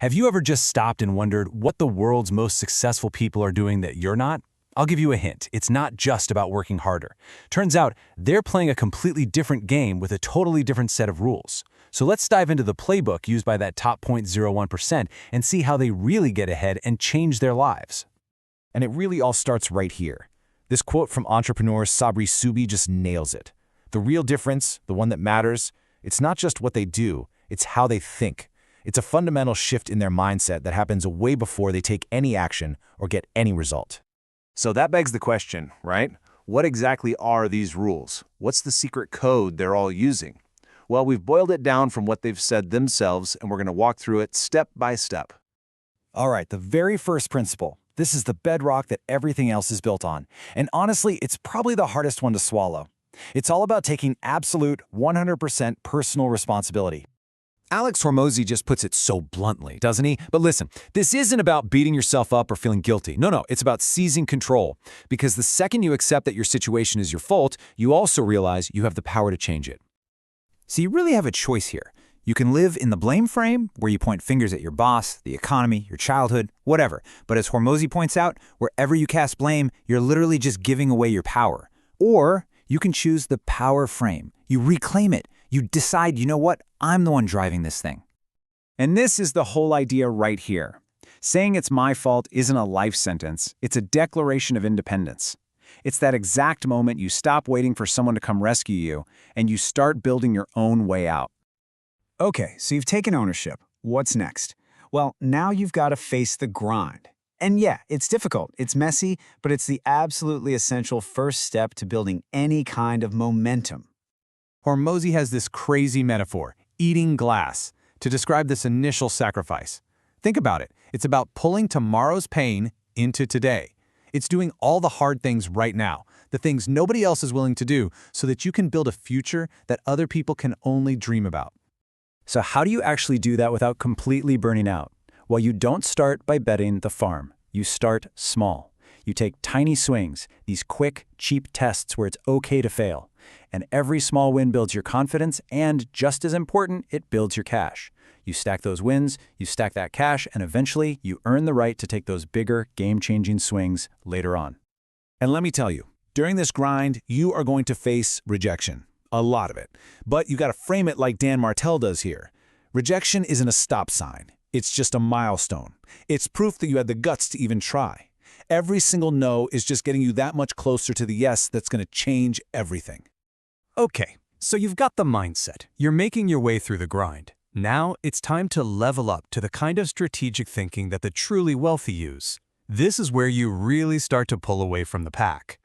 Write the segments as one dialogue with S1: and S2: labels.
S1: Have you ever just stopped and wondered what the world's most successful people are doing that you're not? I'll give you a hint. It's not just about working harder. Turns out they're playing a completely different game with a totally different set of rules. So let's dive into the playbook used by that top 0.01% and see how they really get ahead and change their lives.
S2: And it really all starts right here. This quote from entrepreneur Sabri Subi just nails it. The real difference, the one that matters, it's not just what they do, it's how they think. It's a fundamental shift in their mindset that happens way before they take any action or get any result.
S3: So that begs the question, right? What exactly are these rules? What's the secret code they're all using? Well, we've boiled it down from what they've said themselves, and we're going to walk through it step by step.
S2: All right, the very first principle. This is the bedrock that everything else is built on. And honestly, it's probably the hardest one to swallow. It's all about taking absolute 100% personal responsibility.
S4: Alex Hormozi just puts it so bluntly, doesn't he? But listen, this isn't about beating yourself up or feeling guilty. No, it's about seizing control. Because the second you accept that your situation is your fault, you also realize you have the power to change it.
S5: So you really have a choice here. You can live in the blame frame, where you point fingers at your boss, the economy, your childhood, whatever. But as Hormozi points out, wherever you cast blame, you're literally just giving away your power. Or you can choose the power frame. You reclaim it. You decide, you know what, I'm the one driving this thing.
S6: And this is the whole idea right here. Saying it's my fault isn't a life sentence. It's a declaration of independence. It's that exact moment you stop waiting for someone to come rescue you, and you start building your own way out. Okay, so you've taken ownership. What's next? Well, now you've got to face the grind. And yeah, it's difficult, it's messy, but it's the absolutely essential first step to building any kind of momentum.
S1: Hormozi has this crazy metaphor, eating glass, to describe this initial sacrifice. Think about it. It's about pulling tomorrow's pain into today. It's doing all the hard things right now, the things nobody else is willing to do, so that you can build a future that other people can only dream about.
S6: So how do you actually do that without completely burning out? Well, you don't start by betting the farm. You start small. You take tiny swings, these quick, cheap tests where it's okay to fail. And every small win builds your confidence, and just as important, it builds your cash. You stack those wins, you stack that cash, and eventually you earn the right to take those bigger, game-changing swings later on.
S2: And let me tell you, during this grind, you are going to face rejection. A lot of it. But you got to frame it like Dan Martell does here. Rejection isn't a stop sign. It's just a milestone. It's proof that you had the guts to even try. Every single no is just getting you that much closer to the yes that's going to change everything.
S1: Okay, so you've got the mindset. You're making your way through the grind. Now it's time to level up to the kind of strategic thinking that the truly wealthy use. This is where you really start to pull away from the pack.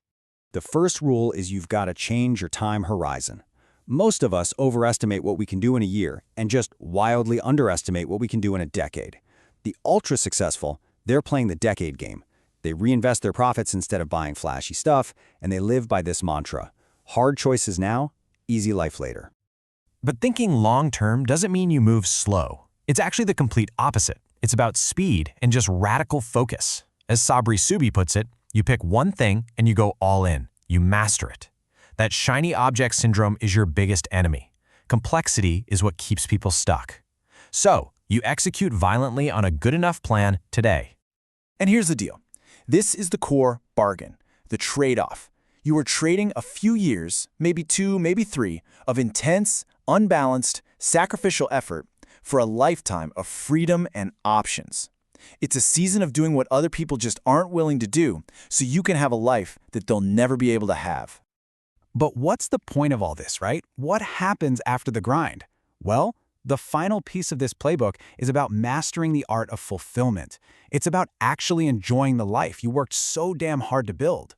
S7: The first rule is you've got to change your time horizon. Most of us overestimate what we can do in a year and just wildly underestimate what we can do in a decade. The ultra-successful, they're playing the decade game. They reinvest their profits instead of buying flashy stuff, and they live by this mantra: hard choices now, easy life later.
S1: But thinking long-term doesn't mean you move slow. It's actually the complete opposite. It's about speed and just radical focus. As Sabri Subi puts it, you pick one thing and you go all in. You master it. That shiny object syndrome is your biggest enemy. Complexity is what keeps people stuck. So, you execute violently on a good enough plan today.
S2: And here's the deal. This is the core bargain, the trade-off. You are trading a few years, maybe 2, maybe 3, of intense, unbalanced, sacrificial effort for a lifetime of freedom and options. It's a season of doing what other people just aren't willing to do, so you can have a life that they'll never be able to have.
S6: But what's the point of all this, right? What happens after the grind? Well, the final piece of this playbook is about mastering the art of fulfillment. It's about actually enjoying the life you worked so damn hard to build.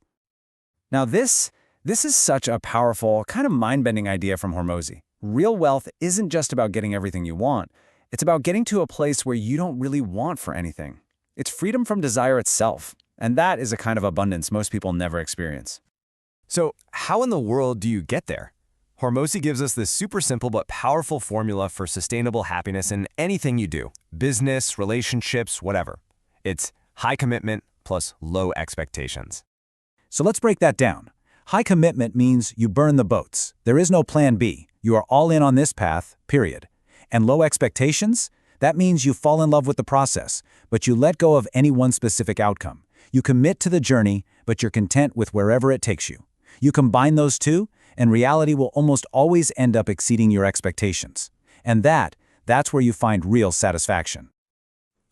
S6: Now this is such a powerful, kind of mind-bending idea from Hormozi. Real wealth isn't just about getting everything you want. It's about getting to a place where you don't really want for anything. It's freedom from desire itself, and that is a kind of abundance most people never experience.
S4: So how in the world do you get there? Hormozi gives us this super simple but powerful formula for sustainable happiness in anything you do. Business, relationships, whatever. It's high commitment plus low expectations.
S6: So let's break that down. High commitment means you burn the boats. There is no plan B. You are all in on this path, period. And low expectations? That means you fall in love with the process, but you let go of any one specific outcome. You commit to the journey, but you're content with wherever it takes you. You combine those two, and reality will almost always end up exceeding your expectations. And that's where you find real satisfaction.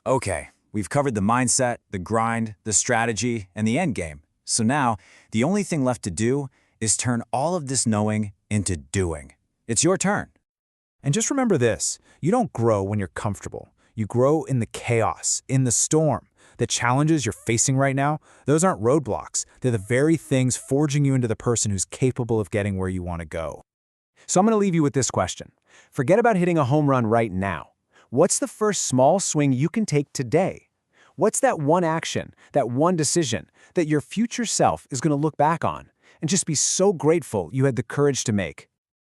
S5: Okay, we've covered the mindset, the grind, the strategy, and the end game. So now, the only thing left to do is turn all of this knowing into doing. It's your turn.
S2: And just remember this, you don't grow when you're comfortable. You grow in the chaos, in the storm. The challenges you're facing right now, those aren't roadblocks. They're the very things forging you into the person who's capable of getting where you want to go.
S3: So I'm going to leave you with this question. Forget about hitting a home run right now. What's the first small swing you can take today? What's that one action, that one decision that your future self is going to look back on and just be so grateful you had the courage to make?